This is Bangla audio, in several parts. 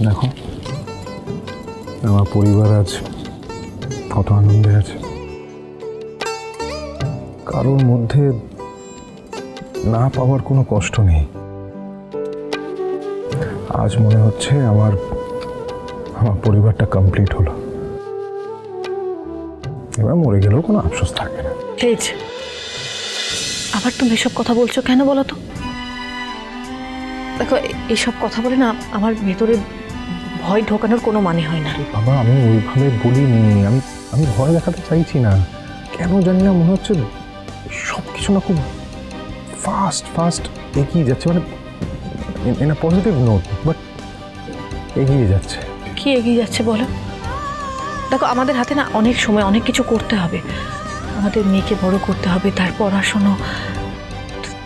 দেখো আমার পরিবার আজ কত আনন্দে আছে। কারোর মধ্যে না পাওয়ার কোনো কষ্ট নেই। আজ মনে হচ্ছে আমার পরিবারটা কমপ্লিট হলো। এবার মরে গেলেও কোনো আফসোস থাকবে না। তেজ, আবার তুমি এসব কথা বলছো কেন বলো তো? দেখো, এইসব কথা বলে না আমার ভেতরে ভয় ঢোকানোর কোনো মানে হয় না। বাবা, আমি ওইভাবে বলিনি। আমি ভয় দেখাতে চাইছি না। কেন জানি না মনে হচ্ছে সব কিছু না খুব ফাস্ট এগিয়ে যাচ্ছে, মানে in a positive note, but এগিয়ে যাচ্ছে। কি এগিয়ে যাচ্ছে বলো? দেখো, আমাদের হাতে না অনেক সময় অনেক কিছু করতে হবে। আমাদের মেয়েকে বড় করতে হবে, তার পড়াশোনা,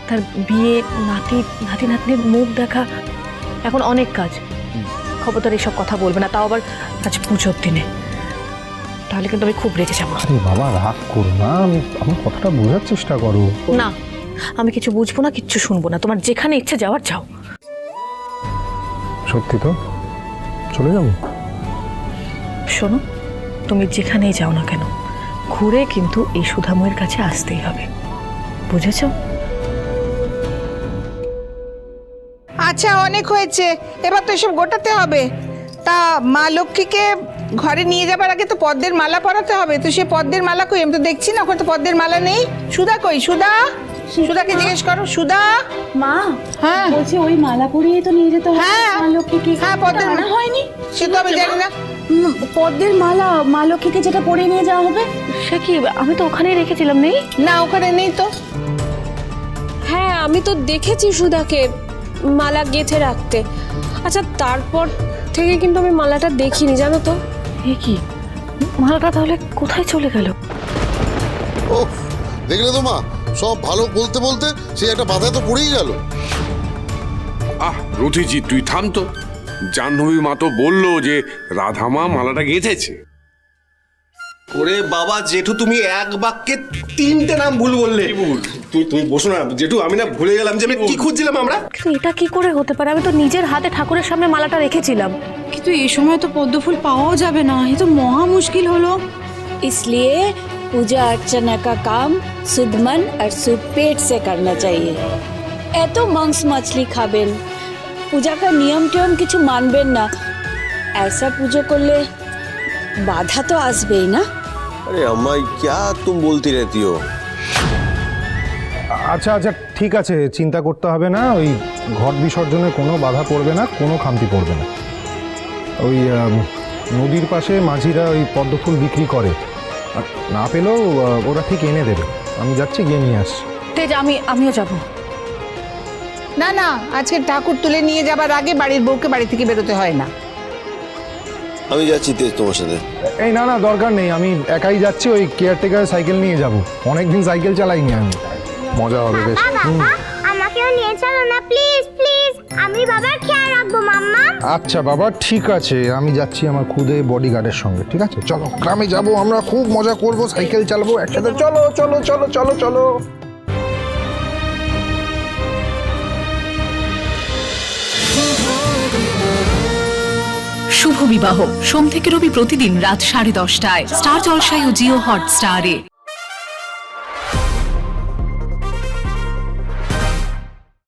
তার বিয়ে, নাতির মুখ দেখা, এখন অনেক কাজ। খবরদার এসব কথা বলবে না, তাও আবার আজ পুজোর দিনে। তাহলে কিন্তু আমি খুব রেগে যাবো। আরে বাবা, রাগ করো না, আমার কথাটা বোঝার চেষ্টা করো। না, আমি কিছু বুঝবো না, কিচ্ছু শুনবো না। তোমার যেখানে ইচ্ছে যাওয়ার যাও। সত্যি তো? চলে যাবো? শোনো, তুমি যেখানেই যাও না কেন, ঘুরে কিন্তু এই সুধাময়ের কাছে আসতেই হবে, বুঝেছো? আচ্ছা, অনেক হয়েছে, এবার তো এসব গোটাতে হবে। তা মা লক্ষ্মীকে ঘরে নিয়ে যাবার আগে তো পদ্মের মালা পরাতে হবে। তো সে পদ্মের মালা কই? আমি তো দেখছি না ওখানে তো পদ্মের মালা নেই। সুধা কই? সুধাকে জিজ্ঞেস করো। সুধা? মা, হ্যাঁ বলছি ওই মালা পরিয়ে তো নিয়ে যেতে হবে। হ্যাঁ মা লক্ষ্মীকে হ্যাঁ, পদ্মের আনা হয়নি। সে তো আমি জানি না। পদ্মের মালা মা লক্ষ্মীকে যেটা পরিয়ে নিয়ে যাওয়া হবে। সে কি? আমি তো ওখানেই রেখেছিলাম। নেই? না, ওখানে নেই তো। হ্যাঁ, আমি তো দেখেছি সুধাকে মালা গেঁথে রাখতে। আচ্ছা, তারপর থেকে কিন্তু আমি মালাটা দেখিনি, জানো তো। এ কি, মালাটা তাহলে কোথায় চলে গেল? ও, দেখলে তো মা, সব ভালো বলতে বলতে সে একটা বাধায় তো পড়েই গেল। রথিজি, তুই থাম তো। জাহ্নবী মা তো বললো যে রাধা মা মালাটা গেঁথেছে। ওরে বাবা জেঠু, তুমি এক বাক্যে তিনটে নাম ভুল বললে। তুমি বসো না জেঠু, আমি না ভুলে গেলাম যে আমি কি খুঁজছিলাম আমরা। কিন্তু এটা কি করে হতে পারে? আমি তো নিজের হাতে ঠাকুরের সামনে মালাটা রেখেছিলাম। কিন্তু এই সময় তো পদ্ম ফুল পাওয়াও যাবে না, এ তো মহা মুশকিল হলো। इसलिए पूजा अर्चना का काम शुद्ध मन और शुद्ध पेट से करना चाहिए। এত মাংস মাছলি খাবেন, পূজা का নিয়ম টিয়ম কিছু মানবেন না, ऐसा পুজো করলে বাধা তো আসবেই না। আরে अम्मा, क्या तुम बोलती रहती हो? আচ্ছা ঠিক আছে, চিন্তা করতে হবে না। ওই ঘট বিসর্জনে কোনো বাধা পড়বে না, কোনো খামতি পড়বে না। ওই নদীর পাশে মাঝিরা ওই পদ্ম ফুল বিক্রি করে, আর না পেলেও ওরা ঠিক এনে দেবে। আমি যাচ্ছি, গিয়ে নিয়ে আসছি। তেজ, আমিও যাব। না না, আজকে ঠাকুর তুলে নিয়ে যাবার আগে বাড়ির বউকে বাড়ি থেকে বেরোতে হয় না। আমি যাচ্ছি তেজ তোমার সাথে। এই না দরকার নেই, আমি একাই যাচ্ছি। ওই কেয়ারটেকার সাইকেল নিয়ে যাব। অনেকদিন সাইকেল চালাইনি আমি, মজা হবে বেশ। আমাকেও নিয়ে চলো না প্লিজ প্লিজ, আমি বাবার খেয়াল রাখবো মাম্মা। আচ্ছা বাবা, ঠিক আছে, আমি যাচ্ছি আমার খুদে বডিগার্ডের সঙ্গে। ঠিক আছে, চলো গ্রামে যাব, আমরা খুব মজা করব, সাইকেল চালাবো একসাথে। চলো চলো চলো চলো চলো। শুভ বিবাহ সোম থেকে রবি প্রতিদিন রাত 10:30টায় স্টার জলসায় ও জিও হটস্টারে।